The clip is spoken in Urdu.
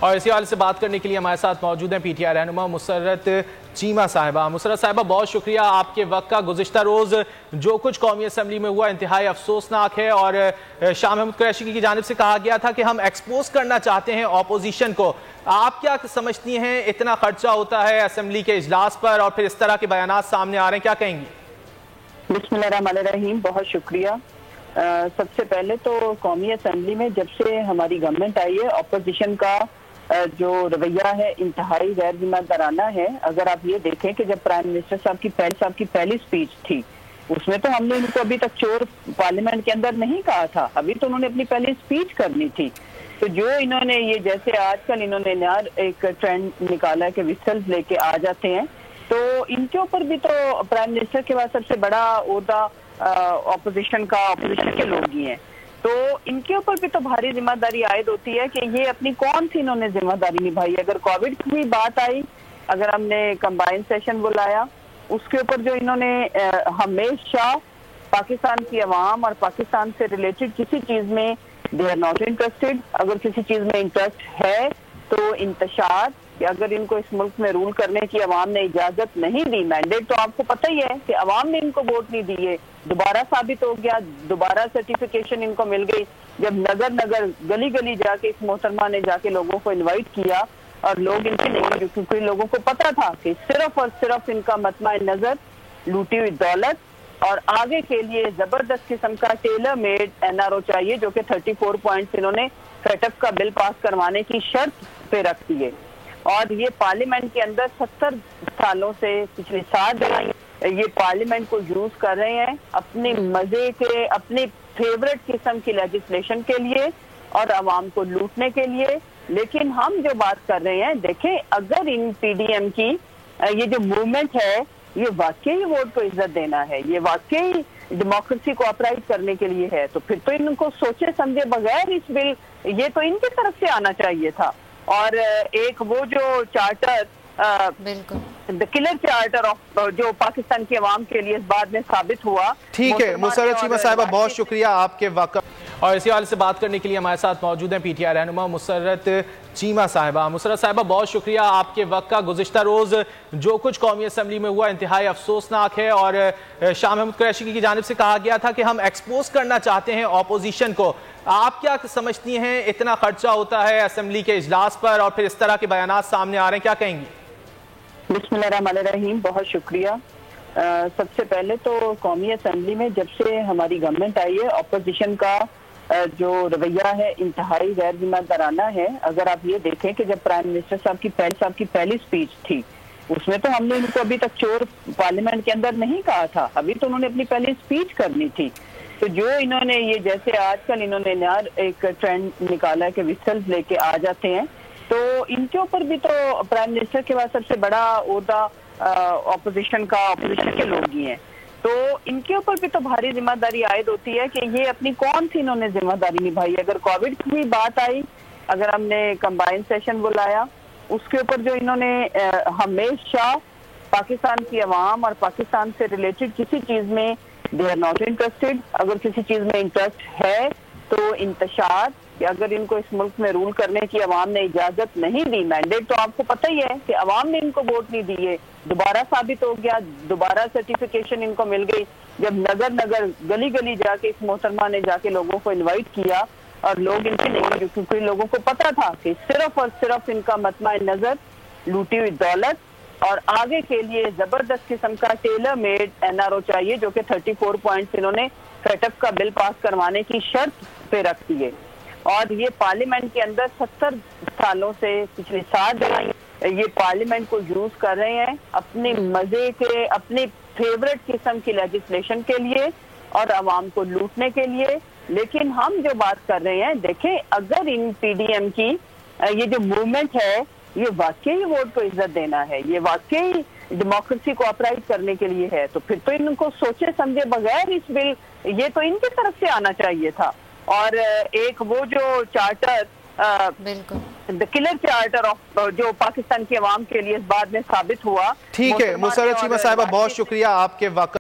اور اسی حوالے سے بات کرنے کے لیے ہمارے ساتھ موجود ہیں پی ٹی آئی رہنما مسرت چیمہ صاحبہ۔ مسرت صاحبہ بہت شکریہ آپ کے وقت کا۔ گزشتہ روز جو کچھ قومی اسمبلی میں ہوا انتہائی افسوسناک ہے، اور شاہ محمود قریشی کی جانب سے کہا گیا تھا کہ ہم ایکسپوز کرنا چاہتے ہیں اپوزیشن کو۔ آپ کیا سمجھتی ہیں، اتنا خرچہ ہوتا ہے اسمبلی کے اجلاس پر اور پھر اس طرح کے بیانات سامنے آ رہے ہیں، کیا کہیں گی؟ بسم اللہ الرحمن الرحیم، بہت شکریہ۔ سب سے پہلے تو قومی اسمبلی میں جب سے ہماری گورنمنٹ آئی ہے، اپوزیشن کا جو رویہ ہے انتہائی غیر ذمہ دارانہ ہے۔ اگر آپ یہ دیکھیں کہ جب پرائم منسٹر صاحب کی پہلی سپیچ تھی، اس میں تو ہم نے ان کو ابھی تک چور پارلیمنٹ کے اندر نہیں کہا تھا، ابھی تو انہوں نے اپنی پہلی سپیچ کرنی تھی۔ تو جو انہوں نے یہ جیسے آج کل انہوں نے نیا ایک ٹرینڈ نکالا ہے کہ وسلز لے کے آ جاتے ہیں، تو ان کے اوپر بھی تو پرائم منسٹر کے بعد سب سے بڑا عہدہ اپوزیشن کے لوگ ہی ہیں، تو ان کے اوپر بھی تو بھاری ذمہ داری عائد ہوتی ہے کہ یہ اپنی کون سی انہوں نے ذمہ داری نبھائی۔ اگر کووڈ کی بات آئی، اگر ہم نے کمبائن سیشن بلایا، اس کے اوپر جو انہوں نے ہمیشہ پاکستان کی عوام اور پاکستان سے ریلیٹڈ کسی چیز میں دے آر ناٹ انٹرسٹڈ، اگر کسی چیز میں انٹرسٹ ہے تو انتشار، کہ اگر ان کو اس ملک میں رول کرنے کی عوام نے اجازت نہیں دی، مینڈیٹ تو آپ کو پتہ ہی ہے کہ عوام نے ان کو ووٹ نہیں دیے، دوبارہ ثابت ہو گیا، دوبارہ سرٹیفیکیشن ان کو مل گئی جب نگر گلی گلی جا کے اس محترمہ نے جا کے لوگوں کو انوائٹ کیا، اور لوگ ان سے نہیں، کیونکہ لوگوں کو پتا تھا کہ صرف اور صرف ان کا مطمع نظر لوٹی ہوئی دولت اور آگے کے لیے زبردست قسم کا tailor made N R O چاہیے، جو کہ 34 پوائنٹس انہوں نے سیٹ اپ کا بل پاس کروانے کی شرط پہ رکھ دیے۔ اور یہ پارلیمنٹ کے اندر 70 سالوں سے پچھلی 60 یہ پارلیمنٹ کو یوز کر رہے ہیں اپنے مزے کے، اپنی فیورٹ قسم کی لیجسلیشن کے لیے اور عوام کو لوٹنے کے لیے۔ لیکن ہم جو بات کر رہے ہیں، دیکھیں اگر ان پی ڈی ایم کی یہ جو موومنٹ ہے، یہ واقعی ووٹ کو عزت دینا ہے، یہ واقعی ڈیموکریسی کو اپرائٹ کرنے کے لیے ہے، تو پھر تو ان کو سوچے سمجھے بغیر اس بل، یہ تو ان کی طرف سے آنا چاہیے تھا۔ اور ایک وہ جو charter the colour charter of جو پاکستان کی عوام کے لیے اس بات میں ثابت ہوا۔ ٹھیک ہے مسرت چیمہ صاحبہ، بہت شکریہ آپ کے وقت۔ اور اسی حوالے سے بات کرنے کے لیے ہمارے ساتھ موجود ہیں پی ٹی آئی رہنما مسرت چیمہ صاحبہ۔ مسرت صاحبہ بہت شکریہ آپ کے وقت کا۔ گزشتہ روز جو کچھ قومی اسمبلی میں ہوا انتہائی افسوسناک ہے، اور شاہ محمود قریشی کی جانب سے کہا گیا تھا کہ ہم ایکسپوز کرنا چاہتے ہیں اپوزیشن کو۔ آپ کیا سمجھتی ہیں، اتنا خرچہ ہوتا ہے اسمبلی کے اجلاس پر اور پھر اس طرح کے بیانات سامنے آ رہے ہیں، کیا کہیں گی؟ بسم اللہ الرحمن الرحیم، بہت شکریہ۔ سب سے پہلے تو قومی اسمبلی میں جب سے ہماری گورنمنٹ آئی ہے، اپوزیشن کا جو رویہ ہے انتہائی غیر ذمہ دارانہ ہے۔ اگر آپ یہ دیکھیں کہ جب پرائم منسٹر صاحب کی پہلی سپیچ تھی، اس میں تو ہم نے ان کو ابھی تک چور پارلیمنٹ کے اندر نہیں کہا تھا، ابھی تو انہوں نے اپنی پہلی سپیچ کرنی تھی۔ تو جو انہوں نے یہ جیسے آج کل انہوں نے نیا ایک ٹرینڈ نکالا ہے کہ وسلز لے کے آ جاتے ہیں، تو ان کے اوپر بھی تو پرائم منسٹر کے بعد سب سے بڑا عہدہ اپوزیشن کے لوگ ہی ہیں، تو ان کے اوپر بھی تو بھاری ذمہ داری عائد ہوتی ہے کہ یہ اپنی کون سی انہوں نے ذمہ داری نبھائی۔ اگر کووڈ کی بات آئی، اگر ہم نے کمبائن سیشن بلایا، اس کے اوپر جو انہوں نے ہمیشہ پاکستان کی عوام اور پاکستان سے ریلیٹڈ کسی چیز میں دے آر ناٹ انٹرسٹڈ، اگر کسی چیز میں انٹرسٹ ہے تو انتشار، کہ اگر ان کو اس ملک میں رول کرنے کی عوام نے اجازت نہیں دی، مینڈیٹ تو آپ کو پتہ ہی ہے کہ عوام نے ان کو ووٹ نہیں دیے، دوبارہ ثابت ہو گیا، دوبارہ سرٹیفیکیشن ان کو مل گئی جب نگر گلی گلی جا کے اس محترمہ نے جا کے لوگوں کو انوائٹ کیا، اور لوگ ان سے نہیں، کیونکہ لوگوں کو پتا تھا کہ صرف اور صرف ان کا مطمع نظر لوٹی ہوئی دولت اور آگے کے لیے زبردست قسم کا tailor made N R O چاہیے، جو کہ 34 پوائنٹس انہوں نے سیٹ اپ کا بل پاس کروانے کی شرط پہ رکھ دیے۔ اور یہ پارلیمنٹ کے اندر 70 سالوں سے پچھلی 60 یہ پارلیمنٹ کو یوز کر رہے ہیں اپنے مزے کے، اپنی فیورٹ قسم کی لیجسلیشن کے لیے اور عوام کو لوٹنے کے لیے۔ لیکن ہم جو بات کر رہے ہیں، دیکھیں اگر ان پی ڈی ایم کی یہ جو موومنٹ ہے، یہ واقعی ووٹ کو عزت دینا ہے، یہ واقعی ڈیموکریسی کو اپرائٹ کرنے کے لیے ہے، تو پھر تو ان کو سوچے سمجھے بغیر اس بل، یہ تو ان کی طرف سے آنا چاہیے تھا۔ اور ایک وہ جو charter the colour charter of جو پاکستان کی عوام کے لیے اس بات میں ثابت ہوا۔ ٹھیک ہے مسرت چیمہ صاحبہ، بہت شکریہ آپ کے وقت